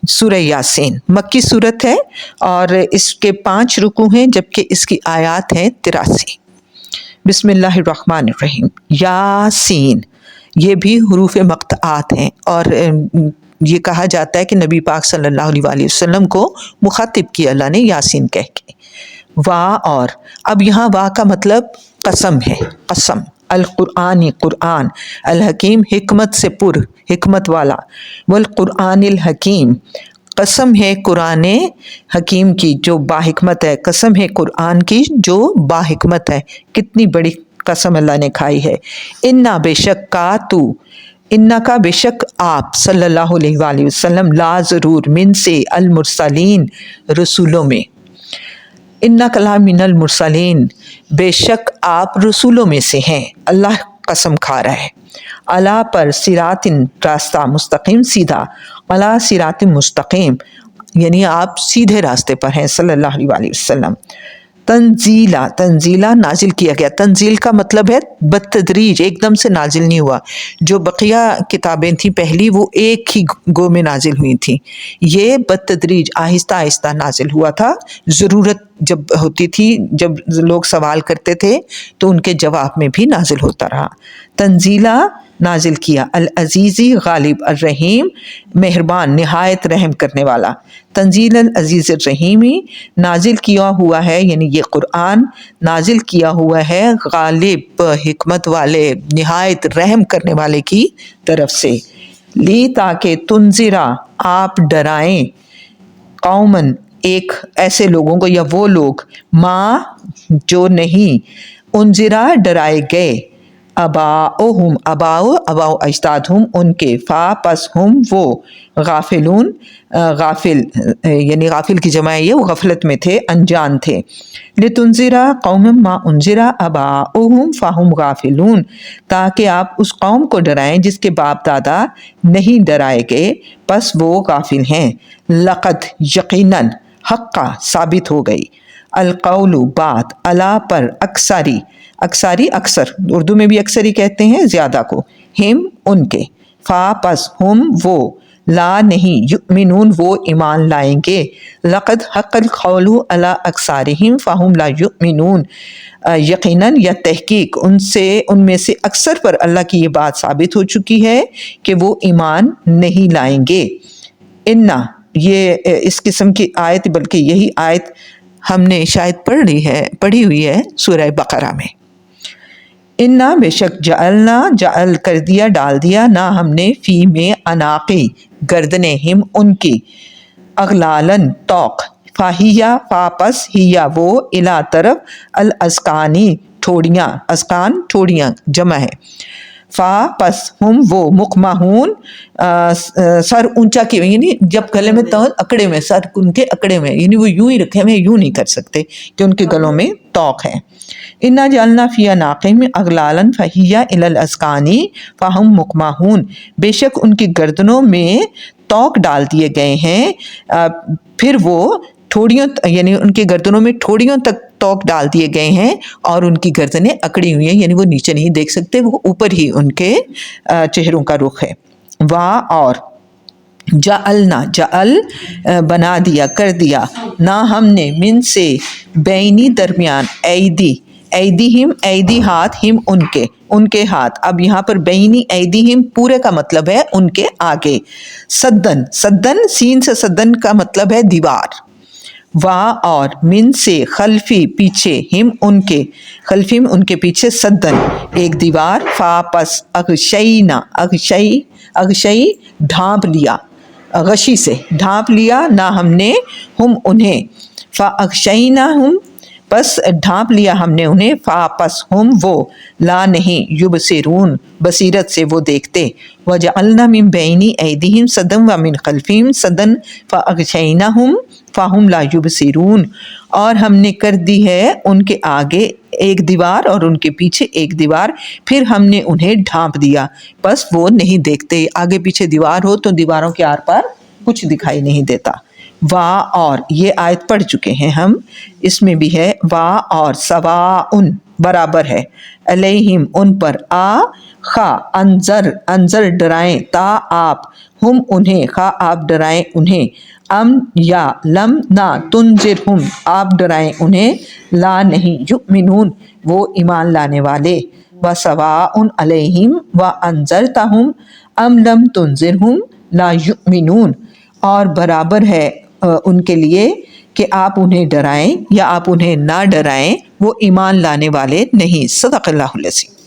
سورہ یاسین مکی صورت ہے اور اس کے 5 رکوع ہیں جبکہ اس کی آیات ہیں 83۔ بسم اللہ الرحمن الرحیم۔ یاسین، یہ بھی حروف مقطعات ہیں اور یہ کہا جاتا ہے کہ نبی پاک صلی اللہ علیہ وآلہ وسلم کو مخاطب کیا اللہ نے یاسین کہہ کے۔ وا، اور اب یہاں وا کا مطلب قسم ہے، قسم، القرآن قرآن، الحکیم حکمت سے پر، حکمت والا، والقرآن الحکیم قسم ہے قرآن حکیم کی جو با حکمت ہے، قسم ہے قرآن کی جو با حکمت ہے۔ کتنی بڑی قسم اللہ نے کھائی ہے۔ انا، بے شک، کا تو، انا کا بے شک آپ صلی اللہ علیہ وآلہ وسلم، لا ضرور، من سے، المرسلین رسولوں میں، انا کلام من المرسلین بے شک آپ رسولوں میں سے ہیں، اللہ قسم کھا رہا ہے۔ علا پر، صراط راستہ، مستقیم سیدھا، علا صراط مستقیم یعنی آپ سیدھے راستے پر ہیں صلی اللہ علیہ وآلہ وسلم۔ تنزیلا، تنزیلا نازل کیا گیا، تنزیل کا مطلب ہے بالتدریج، ایک دم سے نازل نہیں ہوا۔ جو بقیہ کتابیں تھیں پہلی وہ ایک ہی گو میں نازل ہوئی تھیں، یہ بالتدریج آہستہ آہستہ نازل ہوا تھا۔ ضرورت جب ہوتی تھی، جب لوگ سوال کرتے تھے تو ان کے جواب میں بھی نازل ہوتا رہا۔ تنزیلا نازل کیا، العزیزی غالب، الرحیم مہربان نہایت رحم کرنے والا۔ تنزیل العزیز الرحیمی نازل کیا ہوا ہے، یعنی یہ قرآن نازل کیا ہوا ہے غالب حکمت والے نہایت رحم کرنے والے کی طرف سے۔ لی تاکہ تنذرا آپ ڈرائیں، قومن ایک ایسے لوگوں کو یا وہ لوگ، ماں جو نہیں، انذرا ڈرائے گئے، اباؤہم اباؤ اجداد ہم ان کے، فا پس ہم وہ، غافلون غافل یعنی غافل کی جمع یہ وہ غفلت میں تھے، انجان تھے۔ لتنذرا قوم ما انذرا اباؤہم فہم غافلون تاکہ آپ اس قوم کو ڈرائیں جس کے باپ دادا نہیں ڈرائے گئے پس وہ غافل ہیں۔ لقد یقیناً، حقا ثابت ہو گئی، القول بات، علا پر، اکثری، اکثری اکثر، اردو میں بھی اکثری کہتے ہیں زیادہ کو، ہم ان کے، فا پس ہم وہ، لا نہیں، یؤمنون وہ ایمان لائیں گے، لقد حق القول علی اکثرہم فہم لا یؤمنون یقیناً یا تحقیق ان میں سے اکثر پر اللہ کی یہ بات ثابت ہو چکی ہے کہ وہ ایمان نہیں لائیں گے۔ انا، یہ اس قسم کی آیت، بلکہ یہی آیت ہم نے شاید پڑھی ہوئی ہے سورہ بقرہ میں۔ انا بے شک، جعلنا جعل کر دیا، ڈال دیا، نہ ہم نے، فی میں، اناقی گردنیں، ہم ان کی، اغلالن توق، فاہیا فاپس، ہیا وہ، الا طرف، الاذقانی ٹھوڑیاں، اذقان ٹھوڑیاں جمع ہے، فا پس ہم وہ، مقمہون سر اونچا کیے ہوئے، یعنی جب گلے میں تو اکڑے میں، سر ان کے اکڑے میں، یعنی وہ یوں ہی رکھے ہوئے، یوں نہیں کر سکتے کہ ان کے گلوں میں توق ہے۔ انا جعلنا فی اعناقہم اغلالا فہی الی الاذقان فہم مقمہون بے شک ان کی گردنوں میں توق ڈال دیے گئے ہیں، پھر وہ ٹھوڑیوں یعنی ان کی گردنوں میں ٹھوڑیوں تک توق ڈال دیے گئے ہیں اور ان کی گردنیں اکڑی ہوئی ہیں، یعنی وہ نیچے نہیں دیکھ سکتے، وہ اوپر ہی ان کے چہروں کا رخ ہے۔ وا، اور جعلنا جعل بنا دیا، کر دیا، نہ ہم نے، من سے، بینی درمیان، ایدی ایدیہم ایدی ہاتھ، ہم ان کے ہاتھ، اب یہاں پر بینی ایدیہم پورے کا مطلب ہے ان کے آگے، صدن صدن سین سے صدن کا مطلب ہے دیوار، وا اور، من سے، خلفی پیچھے، ہم ان کے، خلفیم ان کے پیچھے، صدن ایک دیوار، فا پس، اغشینا اغشی ڈھانپ لیا، غشی سے ڈھانپ لیا، نہ ہم نے، ہم انہیں، فا اغشیناہم پس ڈھانپ لیا ہم نے انہیں، فا پس ہم وہ، لا نہیں، یبصرون بصیرت سے وہ دیکھتے، وجعلنا من بین ایدیہم سدا ومن خلفہم سدا فاغشیناہم فہم لا یبصرون اور ہم نے کر دی ہے ان کے آگے ایک دیوار اور ان کے پیچھے ایک دیوار، پھر ہم نے انہیں ڈھانپ دیا بس وہ نہیں دیکھتے، آگے پیچھے دیوار ہو تو دیواروں کے آر پار کچھ دکھائی نہیں دیتا۔ وا اور، یہ آیت پڑھ چکے ہیں ہم، اس میں بھی ہے وا اور، سواء برابر ہے، علیہم ان پر، خا انذر ڈرائیں، تا آپ، ہم انہیں، خا آپ ڈرائیں انہیں، ام یا لم نہ تنذرہم آپ ڈرائیں انہیں، لا نہیں، یؤمنون وہ ایمان لانے والے، وسواء علیہم وانذرتہم ام لم تنذرہم لا یؤمنون اور برابر ہے ان کے لیے کہ آپ انہیں ڈرائیں یا آپ انہیں نہ ڈرائیں، وہ ایمان لانے والے نہیں۔ صدق اللہ العظیم۔